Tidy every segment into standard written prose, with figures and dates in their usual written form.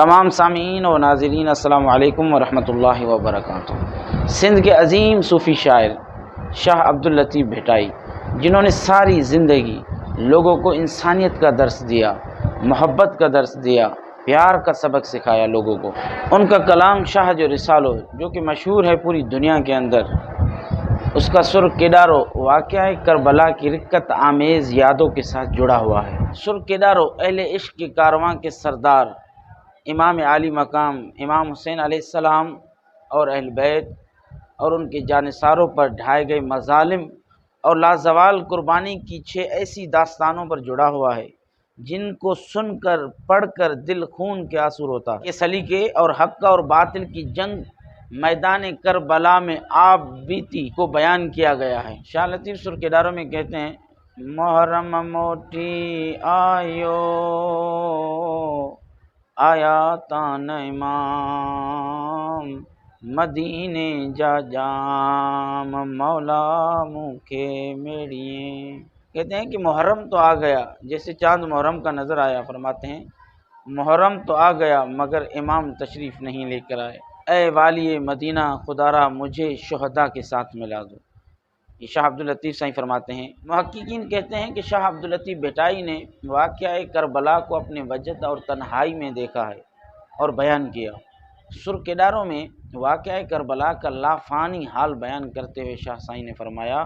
تمام سامعین و ناظرین السلام علیکم ورحمۃ اللہ وبرکاتہ۔ سندھ کے عظیم صوفی شاعر شاہ عبداللطیف بھٹائی، جنہوں نے ساری زندگی لوگوں کو انسانیت کا درس دیا، محبت کا درس دیا، پیار کا سبق سکھایا لوگوں کو، ان کا کلام شاہ جو رسالو جو کہ مشہور ہے پوری دنیا کے اندر، اس کا سر کیڈارو واقعہ کربلا کی رکت آمیز یادوں کے ساتھ جڑا ہوا ہے۔ سر کیڈارو اہل عشق کے کارواں کے سردار امام عالی مقام امام حسین علیہ السلام اور اہل بیت اور ان کے جانثاروں پر ڈھائے گئے مظالم اور لازوال قربانی کی 6 ایسی داستانوں پر جڑا ہوا ہے جن کو سن کر پڑھ کر دل خون کے آنسو روتا۔ یہ سلیقے اور حق اور باطل کی جنگ میدان کربلا میں آپ بیتی کو بیان کیا گیا ہے۔ شاہ لطیف سر کیڈاروں میں کہتے ہیں، محرم موٹی آیو آیا تان امام مدینے جا جام مولا موکھے میڑیے۔ کہتے ہیں کہ محرم تو آ گیا، جیسے چاند محرم کا نظر آیا، فرماتے ہیں محرم تو آ گیا مگر امام تشریف نہیں لے کر آئے، اے والی مدینہ خدارا مجھے شہداء کے ساتھ ملا دو۔ یہ شاہ عبداللطیف سائیں فرماتے ہیں۔ محققین کہتے ہیں کہ شاہ عبداللطیف بھٹائی نے واقعہ کربلا کو اپنے وجد اور تنہائی میں دیکھا ہے اور بیان کیا۔ سر کیڈاروں میں واقعہ کربلا کا لافانی حال بیان کرتے ہوئے شاہ سائیں نے فرمایا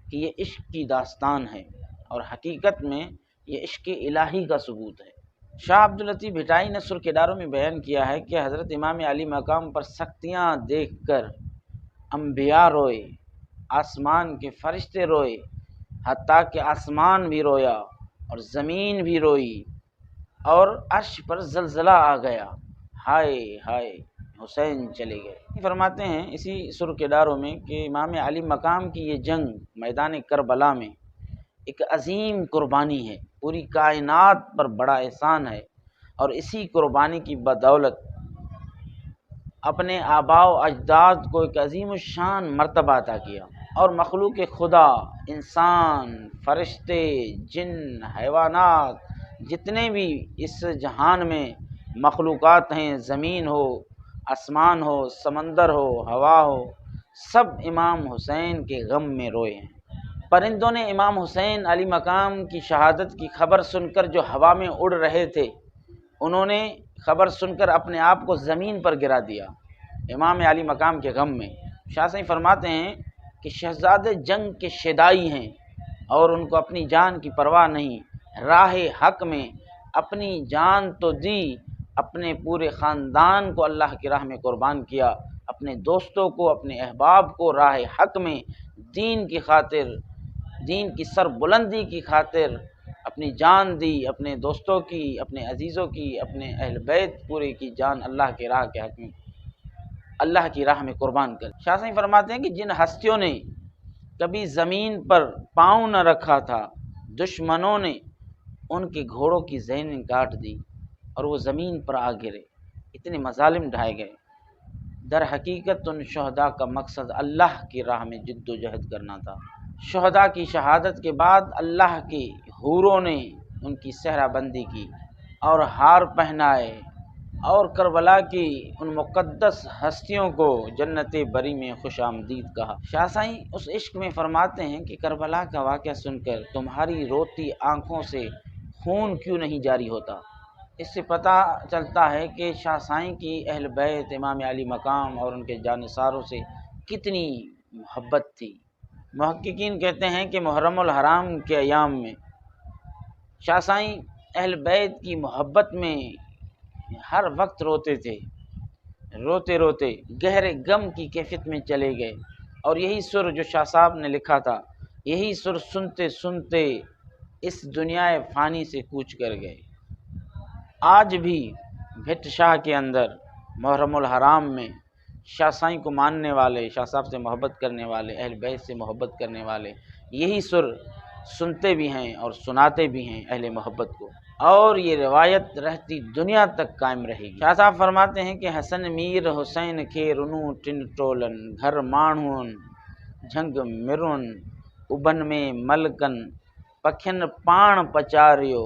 کہ یہ عشق کی داستان ہے اور حقیقت میں یہ عشق الہی کا ثبوت ہے۔ شاہ عبداللطیف بھٹائی نے سر کیڈاروں میں بیان کیا ہے کہ حضرت امام علی مقام پر سختیاں دیکھ کر انبیاء روئے، آسمان کے فرشتے روئے، حتیٰ کہ آسمان بھی رویا اور زمین بھی روئی اور عرش پر زلزلہ آ گیا، ہائے ہائے حسین چلے گئے۔ فرماتے ہیں اسی سر کیڈاروں میں کہ امام علی مقام کی یہ جنگ میدان کربلا میں ایک عظیم قربانی ہے، پوری کائنات پر بڑا احسان ہے، اور اسی قربانی کی بدولت اپنے آباء و اجداد کو ایک عظیم الشان مرتبہ عطا کیا، اور مخلوق خدا، انسان، فرشتے، جن، حیوانات، جتنے بھی اس جہان میں مخلوقات ہیں، زمین ہو، آسمان ہو، سمندر ہو، ہوا ہو، سب امام حسین کے غم میں روئے ہیں۔ پرندوں نے امام حسین علی مقام کی شہادت کی خبر سن کر جو ہوا میں اڑ رہے تھے، انہوں نے خبر سن کر اپنے آپ کو زمین پر گرا دیا امام علی مقام کے غم میں۔ شاہ سائیں فرماتے ہیں کہ شہزادے جنگ کے شیدائی ہیں اور ان کو اپنی جان کی پرواہ نہیں، راہ حق میں اپنی جان تو دی، اپنے پورے خاندان کو اللہ کی راہ میں قربان کیا، اپنے دوستوں کو، اپنے احباب کو راہ حق میں دین کی خاطر، دین کی سربلندی کی خاطر اپنی جان دی، اپنے دوستوں کی، اپنے عزیزوں کی، اپنے اہل بیت پورے کی جان اللہ کے راہ کے حق میں، اللہ کی راہ میں قربان کر۔ شاہ سائیں فرماتے ہیں کہ جن ہستیوں نے کبھی زمین پر پاؤں نہ رکھا تھا، دشمنوں نے ان کے گھوڑوں کی ذہنیں کاٹ دی اور وہ زمین پر آ گرے، اتنے مظالم ڈھائے گئے۔ در حقیقت ان شہداء کا مقصد اللہ کی راہ میں جد و جہد کرنا تھا۔ شہداء کی شہادت کے بعد اللہ کی حوروں نے ان کی صحرا بندی کی اور ہار پہنائے اور کربلا کی ان مقدس ہستیوں کو جنت بری میں خوش آمدید کہا۔ شاہ سائیں اس عشق میں فرماتے ہیں کہ کربلا کا واقعہ سن کر تمہاری روتی آنکھوں سے خون کیوں نہیں جاری ہوتا؟ اس سے پتہ چلتا ہے کہ شاہ سائیں کی اہل بیت امام علی مقام اور ان کے جانثاروں سے کتنی محبت تھی۔ محققین کہتے ہیں کہ محرم الحرام کے ایام میں شاہ سائیں اہل بیت کی محبت میں ہر وقت روتے تھے، روتے روتے گہرے غم کی کیفیت میں چلے گئے، اور یہی سر جو شاہ صاحب نے لکھا تھا، یہی سر سنتے سنتے اس دنیا فانی سے کوچ کر گئے۔ آج بھی بھٹ شاہ کے اندر محرم الحرام میں شاہ سائیں کو ماننے والے، شاہ صاحب سے محبت کرنے والے، اہل بیت سے محبت کرنے والے یہی سر سنتے بھی ہیں اور سناتے بھی ہیں اہل محبت کو، اور یہ روایت رہتی دنیا تک قائم رہے گی۔ شاہ صاحب فرماتے ہیں کہ حسن میر حسین کے رنو ٹن ٹولن گھر ماڑھون جھنگ مرن ابن میں ملکن پکھن پاڻ پچاریو